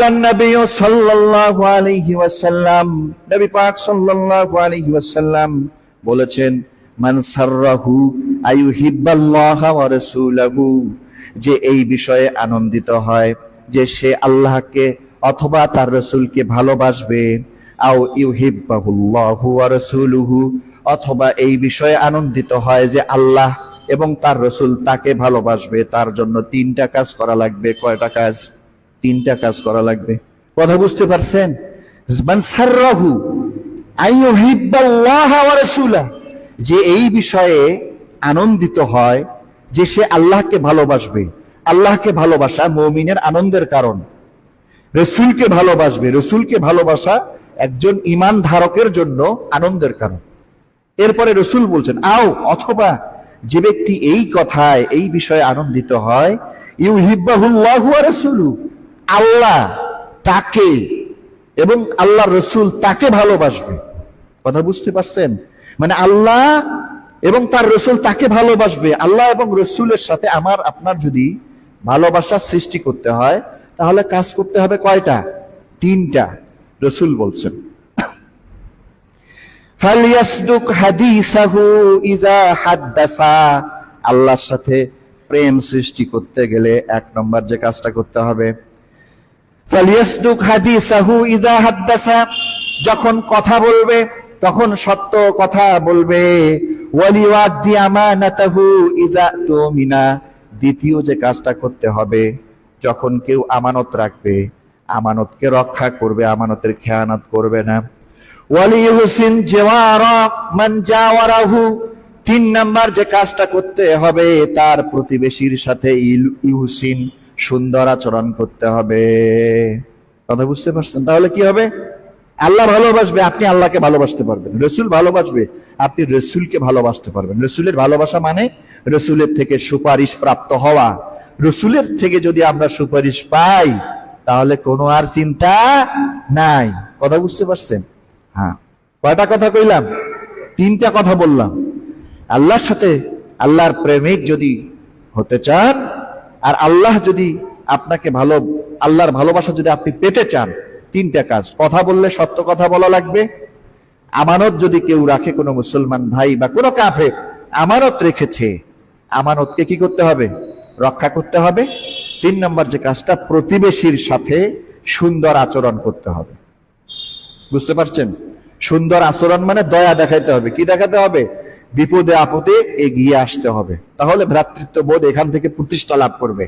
النبي صلى الله عليه وسلم নবী পাক সাল্লাল্লাহু আলাইহি ওয়াসাল্লাম বলেছেন, মান সাররাহু আইয়ুহিব্বাল্লাহ ওয়া রাসূলাহু, যে এই বিষয়ে আনন্দিত হয় যে সে আল্লাহকে অথবা তার রাসূলকে ভালোবাসবে, আও ইউহিব্বাহুল্লাহু ওয়া রাসূলুহু, অথবা এই বিষয়ে আনন্দিত হয় যে আল্লাহ এবং তার রাসূল তাকে ভালোবাসবে, তার জন্য তিনটা কাজ করা লাগবে। কয়টা কাজ? তিনটা কাজ করা লাগবে। কথা বুঝতে পারছেন? মান সাররাহু আইয়ুহিব্বাল্লাহ ওয়া রাসূলাহু, যে এই বিষয়ে আনন্দিত হয় যে সে আল্লাহকে ভালোবাসবে। আল্লাহকে ভালোবাসা মুমিনের আনন্দের কারণ। রাসূলকে ভালোবাসবে, রাসূলকে ভালোবাসা একজন ঈমান ধারকের জন্য আনন্দের কারণ। এরপরে রাসূল বলছেন, আও অথবা যে ব্যক্তি এই কথায় এই বিষয়ে আনন্দিত হয়, ইউহিব্বাহুল্লাহু ওয়া রাসূলুহু, আল্লাহ তাকে এবং আল্লাহর রাসূল তাকে ভালোবাসবে। কথা বুঝতে পারছেন? মানে আল্লাহ এবং তার রাসূল তাকে ভালোবাসবে। আল্লাহ এবং রাসূলের সাথে আমার আপনার যদি ভালোবাসা সৃষ্টি করতে হয় তাহলে কাজ করতে হবে কয়টা? তিনটা। রাসূল বলছেন, ফালিয়াসদুক হাদিসাহু ইজা হাদ্দাসা, আল্লাহর সাথে প্রেম সৃষ্টি করতে গেলে এক নম্বর যে কাজটা করতে হবে, ফালিয়াসদুক হাদিসাহু ইজা হাদ্দাসা, যখন কথা বলবে তখন সত্য কথা বলবে। ওয়ালিওয়াদি আমানাতাহু ইজা তুমিনা, দ্বিতীয় যে কাজটা করতে হবে, যখন কেউ আমানত রাখবে আমানতকে রক্ষা করবে, আমানতের খেয়ানত করবে না। ওয়ালিহুসিন জিওয়ারা মান জাওয়ারাহু, তিন নাম্বার যে কাজটা করতে হবে তার প্রতিবেশীর সাথে ইউহসিন, সুন্দর আচরণ করতে হবে। কথা বুঝতে পারছেন? তাহলে কি হবে? আল্লাহ ভালোবাসবে, আপনি আল্লাহকে ভালোবাসতে পারবেন। রাসূল ভালোবাসবে, আপনি রাসূলকে ভালোবাসতে পারবেন। রাসূলের ভালোবাসা মানে রাসূলের থেকে সুপারিশ প্রাপ্ত হওয়া। রাসূলের থেকে যদি আমরা সুপারিশ পাই তাহলে কোনো আর চিন্তা নাই। কথা বুঝতে পারছেন? হ্যাঁ, কয়টা কথা কইলাম? তিনটা কথা বললাম। আল্লাহর সাথে আল্লাহর প্রেমিক যদি হতে চান আর আল্লাহ যদি আপনাকে আল্লাহর ভালোবাসা যদি আপনি পেতে চান, তিনটা কাজ। কথা বললে সত্য কথা বলা লাগবে। আমানত যদি কেউ রাখে, কোনো মুসলমান ভাই বা কোনো কাফের আমানত রেখেছে, আমানতকে কি করতে হবে? রক্ষা করতে হবে। তিন নম্বর যে কাজটা, প্রতিবেশীর সাথে সুন্দর আচরণ করতে হবে। বুঝতে পারছেন? সুন্দর আচরণ মানে দয়া দেখাইতে হবে। কি দেখাতে হবে? বিপদে আপদে এগিয়ে আসতে হবে। তাহলে ভ্রাতৃত্ববোধ এখান থেকে প্রতিষ্ঠা লাভ করবে।